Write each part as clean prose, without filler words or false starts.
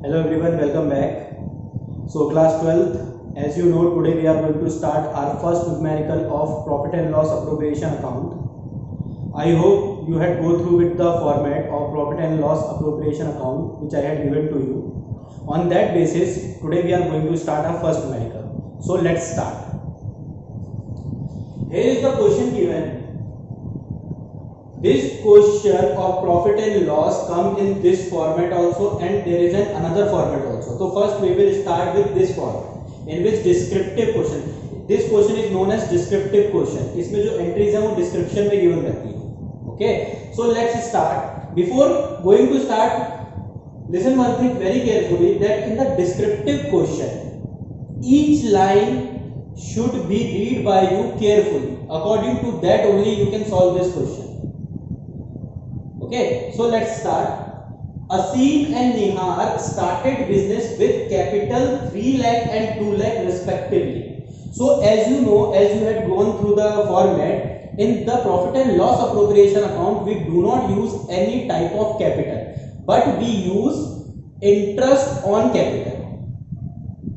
Hello everyone, welcome back. So class 12th, as you know, today we are going to start our first numerical of profit and loss appropriation account. I hope you had go through with the format of profit and loss appropriation account which I had given to you. On that basis, today we are going to start our first numerical. So let's start. Here is the question given. This question of profit and loss come in this format also, and there is another format also. So first we will start with this format in which descriptive question. This question is known as descriptive question. इसमें जो entries हैं वो description में given रहती है. Okay, so let's start. Before going to start, listen one thing very carefully, that in the descriptive question each line should be read by you carefully. According to that only you can solve this question. Okay, so let's start. Aseem and Nihar started business with capital 3 lakh and 2 lakh respectively. So as you know, as you had gone through the format, in the profit and loss appropriation account we do not use any type of capital, but we use interest on capital.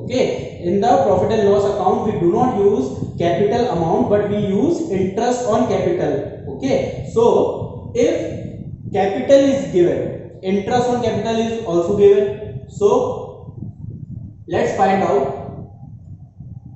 Okay, in the profit and loss account we do not use capital amount, but we use interest on capital. Okay, so if capital is given, interest on capital is also given. So let's find out.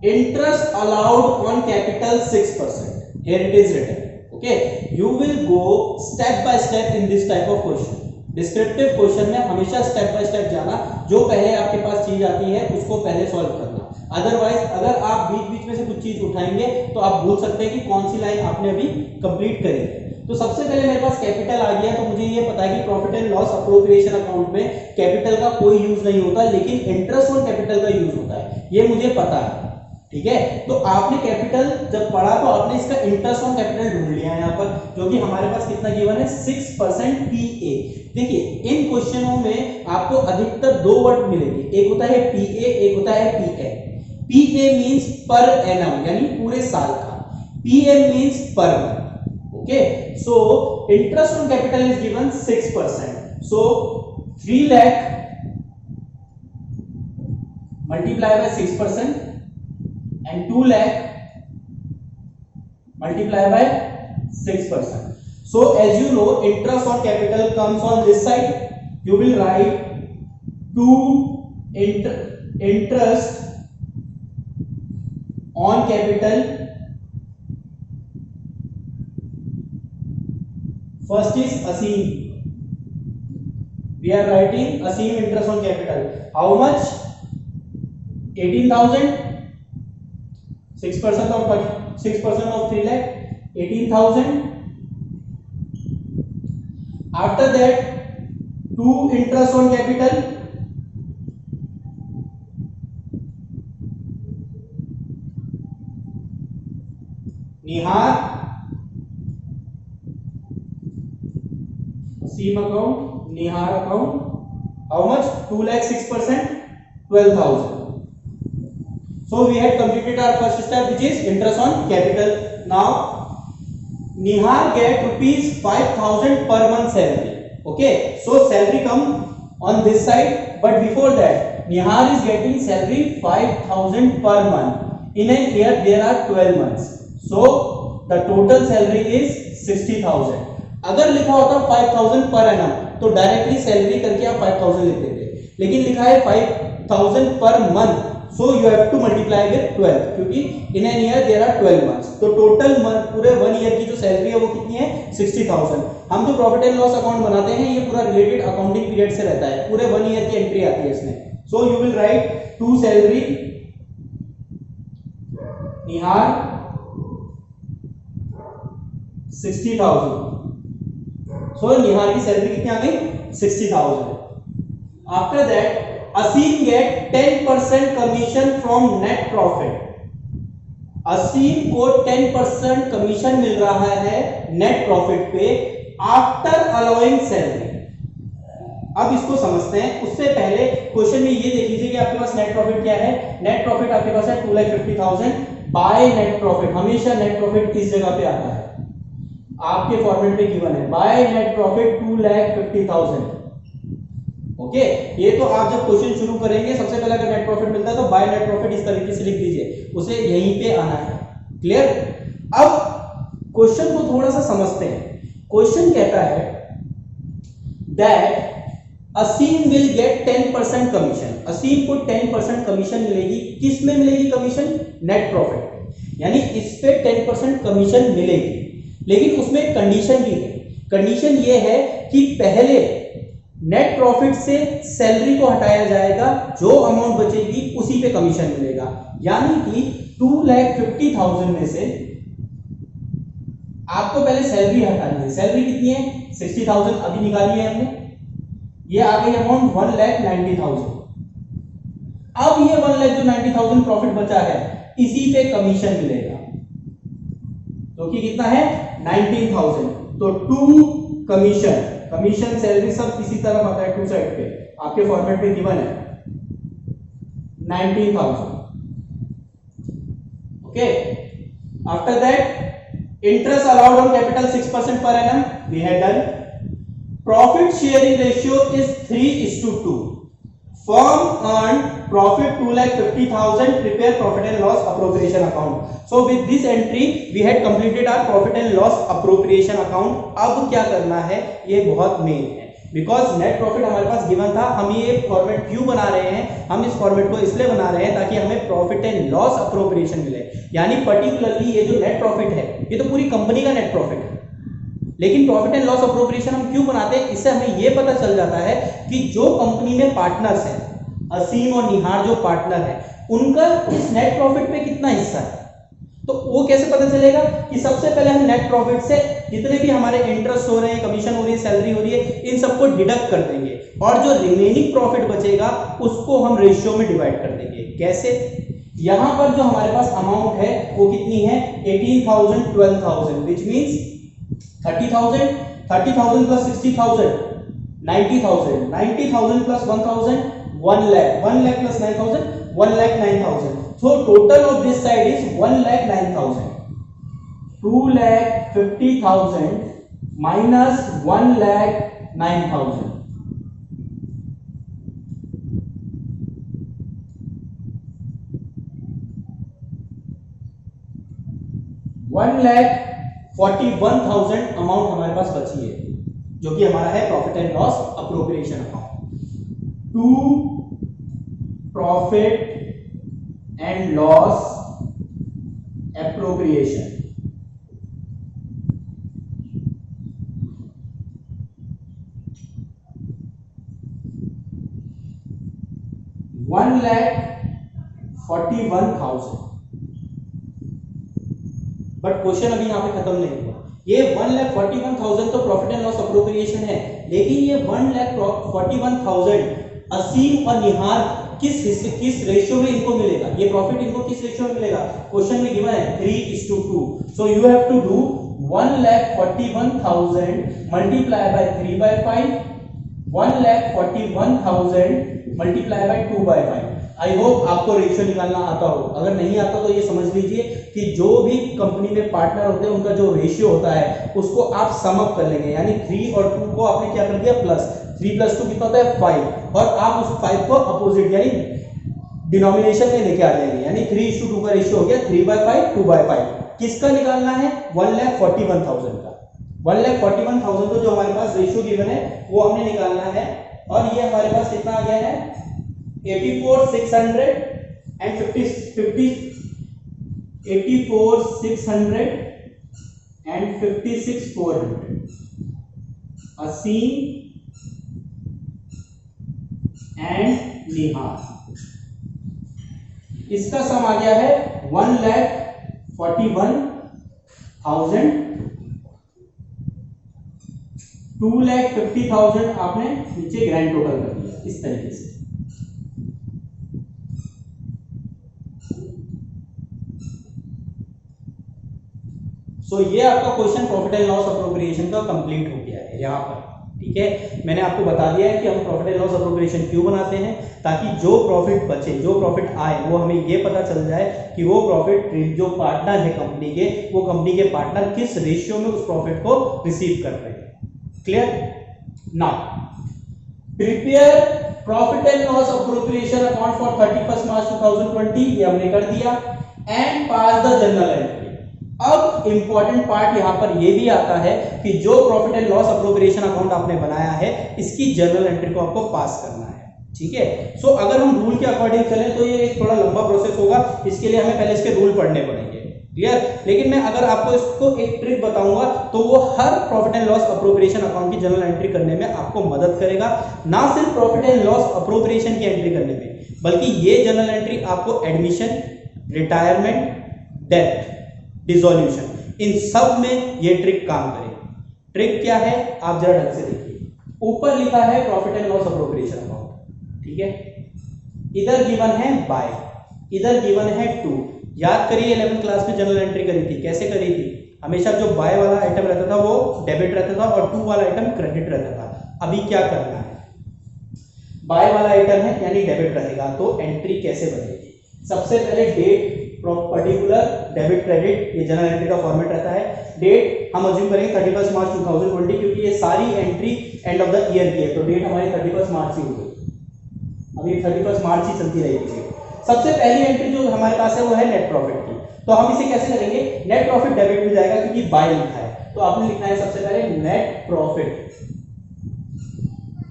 Interest allowed on capital 6%. Here it is written. Okay, you will go step by step in this type of question. Descriptive question में हमेशा step by step जाना, जो पहले आपके पास चीज आती है उसको पहले सॉल्व करना. अदरवाइज अगर आप बीच बीच में से कुछ चीज उठाएंगे तो आप भूल सकते हैं कि कौन सी लाइन आपने अभी कंप्लीट करी है. तो सबसे पहले मेरे पास कैपिटल आ गया, तो मुझे ये पता है कि profit and loss appropriation account में कैपिटल का कोई यूज नहीं होता, लेकिन इंटरेस्ट ऑन कैपिटल का यूज होता है, ये मुझे पता है. ठीक है, तो आपने कैपिटल जब पढ़ा तो आपने इसका इंटरेस्ट ऑन कैपिटल ढूंढ लिया यहाँ पर, जो कि हमारे पास कितना गिवन है 6% पीए. देखिए इन क्वेश्चनों में आपको अधिकतर दो वर्ड मिलेंगे, एक होता है पीए, एक होता है पीए. पीए मींस पर एनम यानी पूरे साल का, PM means per month. Okay, so interest on capital is given 6%. So 3 lakh multiply by 6% and 2 lakh multiply by 6%. So as you know, interest on capital comes on this side. You will write 2 interest on capital. First is Aseem. We are writing Aseem interest on capital. How much? 18,000. 6% of 3 lakh. 18,000. After that, 2 interest on capital. Nihar. Aseem account, Nihar account. How much? 2 lakh 6%, 12,000. So we had completed our first step, which is interest on capital. Now Nihar get rupees 5,000 per month salary. Okay, so salary come on this side, but before that Nihar is getting salary 5,000 per month. In a year there are 12 months, so the total salary is 60,000. अगर लिखा होता 5,000 per annum तो directly salary करके आप 5,000 लिख देते, लेकिन लिखा है 5,000 per month, so you have to multiply with 12, क्योंकि in an year there are 12 months. तो टोटल मंथ पूरे 1 ईयर की जो सैलरी है वो कितनी है 60,000. हम जो प्रॉफिट एंड लॉस अकाउंट बनाते हैं ये पूरा रिलेटेड अकाउंटिंग पीरियड से रहता है, पूरे 1 ईयर की एंट्री आती है इसमें. So you will write to salary Nihar 60,000. So Nihar की सैलरी कितनी आ गई 60,000. After that Aseem get 10% commission from net profit. Aseem को 10% कमीशन मिल रहा है नेट प्रॉफिट पे आफ्टर अलाउइंग सैलरी. अब इसको समझते हैं. उससे पहले क्वेश्चन में ये देख लीजिए कि आपके पास नेट प्रॉफिट क्या है. नेट प्रॉफिट आपके पास है 2,50,000 बाय नेट प्रॉफिट. हमेशा नेट प्रॉफिट इस जगह पे आता है, आपके फॉर्मेट में गिवन है बाय नेट प्रॉफिट 2,50,000. ओके ये तो आप जब क्वेश्चन शुरू करेंगे सबसे पहले अगर नेट प्रॉफिट मिलता है तो बाय नेट प्रॉफिट इस तरीके से लिख दीजिए, उसे यहीं पे आना है। क्लियर? अब क्वेश्चन को थोड़ा सा समझते हैं। क्वेश्चन कहता है that Aseem will get 10% commission. Aseem को 10% कमीशन मिलेगी। किस में मिलेगी कमीशन? नेट प्रॉफिट, यानी इस पे 10% कमीशन मिलेगी। लेकिन उसमें एक कंडीशन भी है। कंडीशन ये है कि पहले नेट प्रॉफिट से सैलरी को हटाया जाएगा, जो अमाउंट बचेगी उसी पे कमीशन मिलेगा। यानी कि 2,50,000 में से आपको पहले सैलरी हटानी है। सैलरी कितनी है? 60,000 अभी निकाली है हमने। ये आ गई अमाउंट 1,90,000। अब ये 1,90,000 प्रॉफिट बचा है, इसी पे कमीशन मिलेगा। तो कि कितना है? 19,000। तो 2 कमीशन, कमीशन सैलरी सब किसी तरफ आता है, 2 साइड पे आपके फॉर्मेट में गिवन है 19,000। Okay, after that interest allowed on capital 6% per annum, we have done. Profit sharing ratio is 3:2। Firm earned profit 2,50,000. Prepare profit and loss appropriation account. So with this entry we had completed our profit and loss appropriation account. अब क्या करना है, ये बहुत main है, because net profit हमारे पास given था। हम ये फॉर्मेट क्यों बना रहे हैं? हम इस फॉर्मेट को इसलिए बना रहे हैं ताकि हमें प्रॉफिट एंड लॉस अप्रोप्रिएशन मिले। यानी पर्टिकुलरली ये जो नेट प्रॉफिट है ये तो पूरी कंपनी का नेट प्रॉफिट है, लेकिन प्रॉफिट एंड लॉस अप्रोप्रिएशन हम क्यों बनाते हैं? इससे हमें यह पता चल जाता है कि जो कंपनी में पार्टनर्स हैं, असीम और निहार जो पार्टनर है, उनका इस नेट प्रॉफिट पे कितना हिस्सा है। तो वो कैसे पता चलेगा? कि सबसे पहले हम नेट प्रॉफिट से जितने भी हमारे इंटरेस्ट हो रहे हैं, कमीशन हो रही है, सैलरी हो रही है, इन सबको डिडक्ट कर देंगे और जो रिमेनिंग प्रॉफिट बचेगा उसको हम रेशियो में डिवाइड कर देंगे। कैसे? यहां पर जो हमारे पास अमाउंट है वो कितनी है? 18,000, 12,000, which means 30,000, 30,000 plus 60,000, 90,000, 90,000 plus 1,000, 1 lakh, 1 lakh plus 9,000, 1,09,000. So total of this side is 1,09,000. 2,50,000 minus 1,09,000. $1,41,000 amount हमारे पास बची है, जो कि हमारा है profit and loss appropriation account. To profit and loss appropriation, $1,41,000। But question अभी यहां पे खत्म नहीं हुआ। ये 1,41,000 तो प्रॉफिट एंड लॉस अप्रोप्रिएशन है, लेकिन ये 1,41,000 असीम और निहार किस रेशियो में इनको मिलेगा? ये प्रॉफिट इनको किस रेशियो में मिलेगा? क्वेश्चन में गिवन है 3:2। So you have to do 1,41,000 multiply by 3/5, 1,41,000 multiply by 2/5। I hope आपको रेशियो निकालना आता हो। अगर नहीं आता तो ये समझ लीजिए कि जो भी कंपनी में पार्टनर होते हैं उनका जो रेशियो होता है उसको आप सम अप कर लेंगे। यानी 3 और 2 को आपने क्या कर दिया? प्लस 3 + 2 कितना होता है? 5। और आप उस 5 को अपोजिट यानी डिनोमिनेशन में लेके आ जाएंगे। यानी 3:2 का रेशियो हो गया 3/5, 2/5। किसका निकालना है? 1,41,000 का। 1,41,000 तो जो हमारे पास रेशियो गिवन है वो हमने निकालना है। और ये हमारे पास कितना आ गया है? 84,600 and 56,400 असीम एंड निहार। इसका सम आ गया है 1,41,000। 2,50,000 आपने नीचे ग्रैंड टोटल कर दिया इस तरीके से। सो ये आपका question profit and loss appropriation का कंप्लीट हो गया है यहाँ पर। ठीक है, मैंने आपको बता दिया है कि हम प्रॉफिट एंड लॉस अप्रोप्रिएशन क्यों बनाते हैं, ताकि जो प्रॉफिट बचे, जो प्रॉफिट आए, वो हमें ये पता चल जाए कि वो प्रॉफिट जो पार्टनर है कंपनी के, वो कंपनी के पार्टनर किस रेशियो में उस प्रॉफिट को रिसीव कर रहे हैं। Clear? Now prepare profit and loss appropriation account for 31 मार्च 2020, ये हमने कर दिया, and pass the general entry. अब इंपॉर्टेंट पार्ट यहां पर ये भी आता है कि जो profit and loss appropriation account आपने बनाया है, इसकी जर्नल एंट्री को आपको पास करना है। ठीक है, सो अगर हम रूल के अकॉर्डिंग चलें तो ये एक थोड़ा लंबा प्रोसेस होगा, इसके लिए हमें पहले इसके रूल पढ़ने पड़ेंगे। क्लियर? लेकिन मैं अगर आपको इसको एक ट्रिक बताऊंगा तो वो हर profit and loss appropriation account की जर्नल एंट्री करने में आपको मदद करेगा। ना सिर्फ प्रॉफिट एंड लॉस अप्रोप्रिएशन की एंट्री करने में, बल्कि ये जर्नल एंट्री आपको एडमिशन, रिटायरमेंट, डेथ, डिसॉल्यूशन, इन सब में ये ट्रिक काम करेगी। ट्रिक क्या है आप जरा ढंग से देखिए। ऊपर लिखा है profit and loss appropriation account, ठीक है, इधर गिवन है बाय, इधर गिवन है टू। याद करिए 11th क्लास में जनरल एंट्री करी थी, कैसे करी थी? हमेशा जो बाय वाला आइटम रहता था वो डेबिट रहता था और टू वाला आइटम क्रेडिट रहता था। अभी क्या करना है, बाय वाला आइटम है यानी डेबिट रहेगा, तो एंट्री कैसे बनेगी? सबसे पहले डेट, पर्टिकुलर, डेबिट, क्रेडिट, ये जनरल एंट्री का फॉर्मेट रहता है। डेट हम अज्यूम करेंगे 31 मार्च 2020, क्योंकि ये सारी entry end of the year की है, तो डेट हमारी 31 मार्च ही होगी। अभी 31 मार्च ही चलती रहेगी। सबसे पहली एंट्री जो हमारे पास है वो है नेट प्रॉफिट की, तो हम इसे कैसे करेंगे? नेट प्रॉफिट डेबिट में जाएगा क्योंकि बाय लिखा है, तो आपने लिखना है सबसे पहले net profit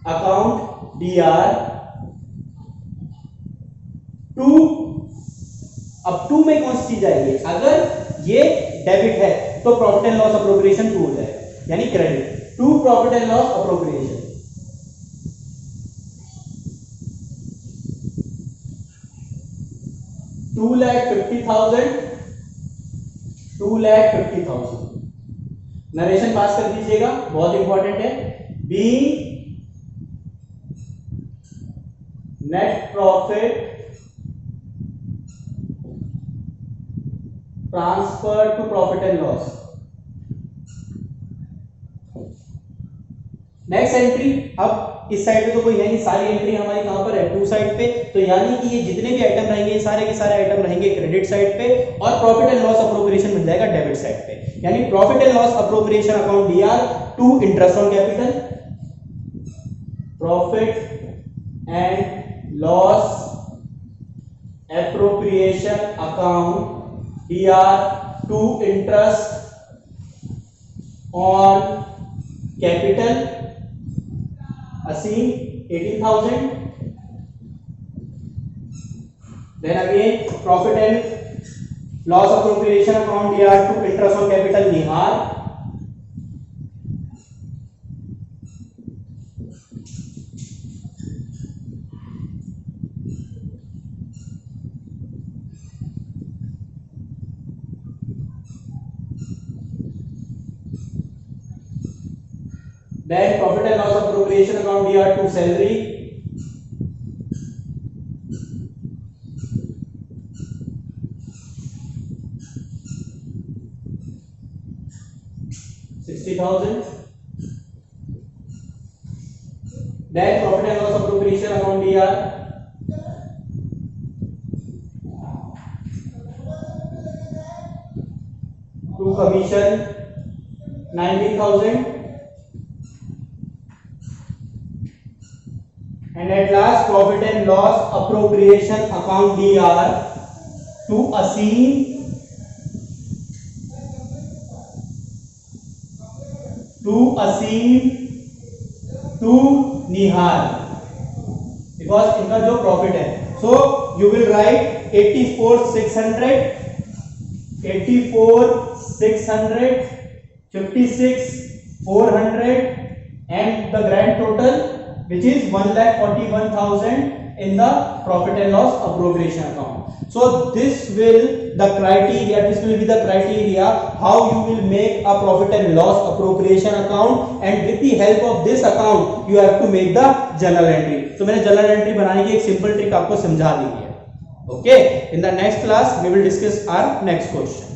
account DR to. अब टू में कौन सी चीज आएगी? अगर ये डेबिट है तो profit and loss appropriation to हो जाएगा, यानी credit to profit and loss appropriation. 2,50,000, 2,50,000। Narration pass कर दीजिएगा, बहुत इंपॉर्टेंट है। Being net profit transfer to profit and loss. Next entry, अब इस साइड पे तो कोई है नहीं, सारी एंट्री हमारी कहां पर है? टू साइड पे, तो यानी कि ये जितने भी आइटम रहेंगे ये सारे के सारे आइटम रहेंगे क्रेडिट साइड पे, और प्रॉफिट एंड लॉस अप्रोप्रिएशन मिल जाएगा डेबिट साइड पे। यानी profit and loss appropriation account DR to interest on capital, profit and loss appropriation account DR to interest on capital, Aseem 18,000। Then again profit and loss appropriation account DR to interest on capital Nihar, then profit and loss appropriation account DR to salary, $60,000, then profit and loss appropriation account DR to commission 19,000, and at last profit and loss appropriation account DR to Asim to Nihar, because इनका जो profit है, so you will write 84,600, 56,400 and the grand total which is 1,41,000 in the profit and loss appropriation account. So this will be the criteria how you will make a profit and loss appropriation account, and with the help of this account you have to make the journal entry. So मैंने journal entry बनाने की एक simple trick आपको समझा दी है. Okay, in the next class we will discuss our next question.